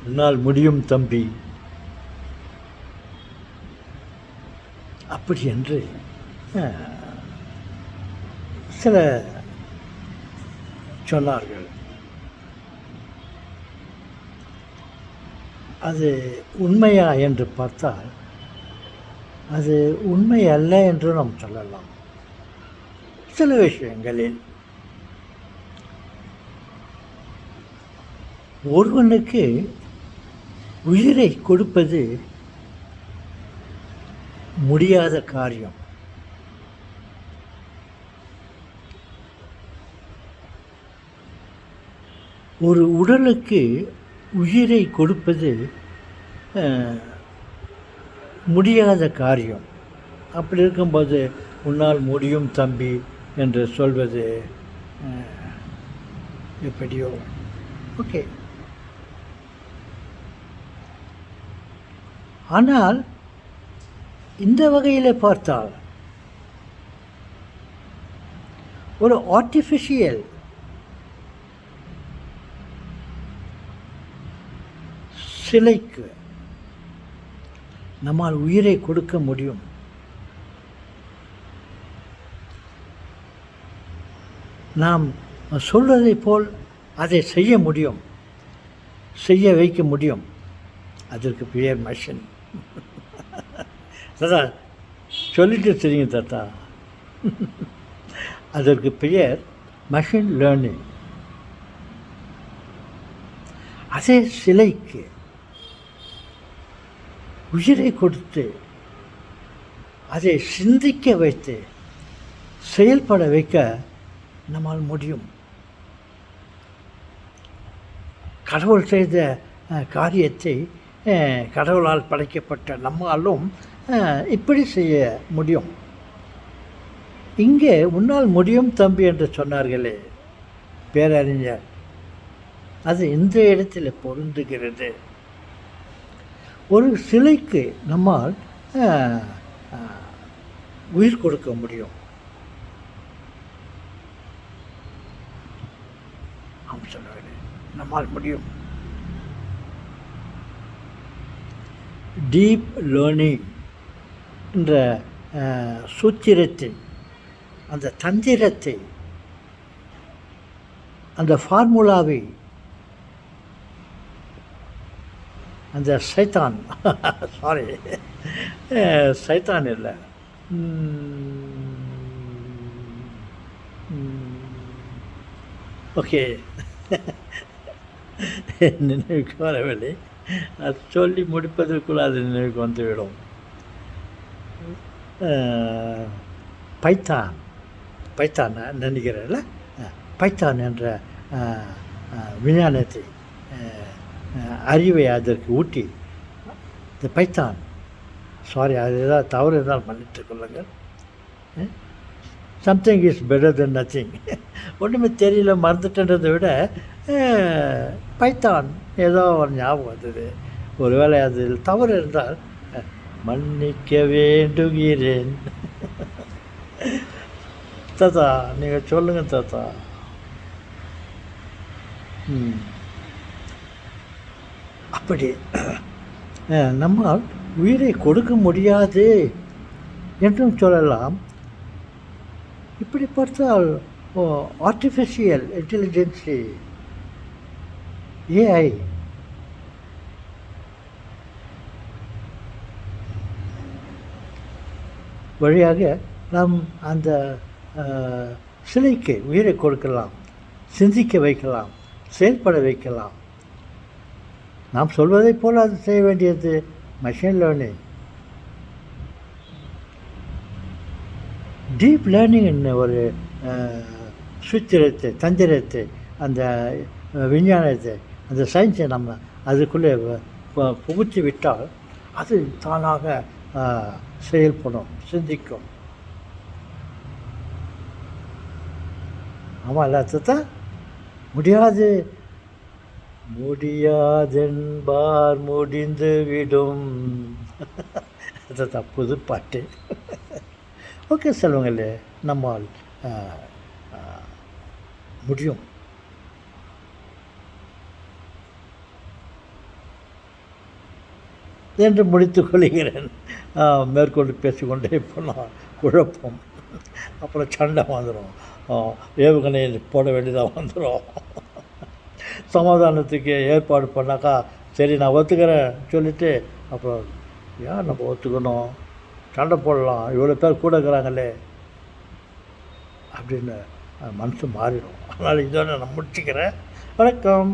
உன்னால் முடியும் தம்பி, அப்படி என்று சில சொன்னார்கள். அது உண்மையா என்று பார்த்தால் அது உண்மை அல்ல என்று நாம் சொல்லலாம். சில விஷயங்களில் ஒருவனுக்கு உயிரை கொடுப்பது முடியாத காரியம். ஒரு உடலுக்கு உயிரை கொடுப்பது முடியாத காரியம். அப்படி இருக்கும்போது உன்னால் முடியும் தம்பி என்று சொல்வது எப்படியோ ஓகே. ஆனால் இந்த வகையில் பார்த்தால் ஒரு ஆர்டிஃபிஷியல் சிலைக்கு நம்மால் உயிரை கொடுக்க முடியும். நாம் சொல்வதை போல் அதை செய்ய முடியும், செய்ய வைக்க முடியும். அதற்கு பெயர் மஷின். தாத்தா சொல்லிட்டு தெரியுங்க தாத்தா. அதற்கு பெயர் மஷின் லேர்னிங். அதே சிலைக்கு உயிரை கொடுத்து அதை சிந்திக்க வைத்து செயல்பட வைக்க நம்மால் முடியும். கடவுள் செய்த காரியத்தை கடவுளால் படைக்கப்பட்ட நம்மாலும் இப்படி செய்ய முடியும். இங்கே உன்னால் முடியும் தம்பி என்று சொன்னார்களே பேரறிஞர், அது இந்த இடத்தில் பொருந்துகிறது. ஒரு சிலைக்கு நம்மால் உயிர் கொடுக்க முடியும். நம்மால் முடியும். டீப் லேர்னிங் என்ற சூத்திரத்தை, அந்த தந்திரத்தை, அந்த ஃபார்முலாவை அந்த சைத்தான் சாரி சைத்தான் இல்லை, ஓகே நினைவுக்கு வரவில்லை. அது சொல்லி முடிப்பதற்குள் அது நினைவுக்கு வந்துவிடும். பைத்தான் நினைக்கிறேன்ல, பைத்தான் என்ற விஞ்ஞானத்தை அறிவை அதற்கு ஊட்டி, இந்த பைத்தான் சாரி அது ஏதாவது தவறு இருந்தால் மன்னித்துக் கொள்ளுங்கள். Something is better then nothing. ஒன்றுமே தெரியல மறந்துட்டன்றதை விட பைத்தான் ஏதோ ஒரு ஞாபகம் வந்தது. ஒருவேளை அதில் தவறு இருந்தால் மன்னிக்க வேண்டுகிறேன். தாத்தா நீங்கள் சொல்லுங்கள் தாத்தா. அப்படி நம்மால் உயிரை கொடுக்க முடியாது என்றும் சொல்லலாம். இப்படி பார்த்தால் ஆர்டிஃபிஷியல் இன்டெலிஜென்ஸி ஏஐ வழியாக நாம் அந்த சிலைக்கு உயிரை கொடுக்கலாம், சிந்திக்க வைக்கலாம், செயல்பட வைக்கலாம். நாம் சொல்வதை போல் அது செய்ய வேண்டியது மஷின் லேர்னிங். டீப் லேர்னிங் என்ன ஒரு சூத்திரத்தை, தந்திரத்தை, அந்த விஞ்ஞானத்தை, அந்த சயின்ஸை நம்ம அதுக்குள்ளே புகுத்தி விட்டால் அது தானாக செயல்படும், சிந்திக்கும். ஆமாம் எல்லாத்தான் முடியாது முடியாதென்பார் முடிந்து விடும். அதுதான் புது பாட்டு. ஓகே செல்வங்களே, நம்மால் முடியும். என்று முடித்து கொள்கிறேன். மேற்கொண்டு பேசிக்கொண்டே போனால் குழப்பம், அப்புறம் சண்டை வந்துடும், ஏவுகணை போட வேண்டியதாக வந்துடும். சமாதானத்துக்கு ஏற்பாடு பண்ணாக்கா சரி நான் ஒத்துக்கிறேன் சொல்லிவிட்டு அப்புறம் ஏன் நம்ம ஒத்துக்கணும், சண்டை போடலாம், இவ்வளோ பேர் கூட இருக்கிறாங்களே அப்படின்னு மனசு மாறிடும். அதனால் இதோட நான் முடிச்சுக்கிறேன். வணக்கம்.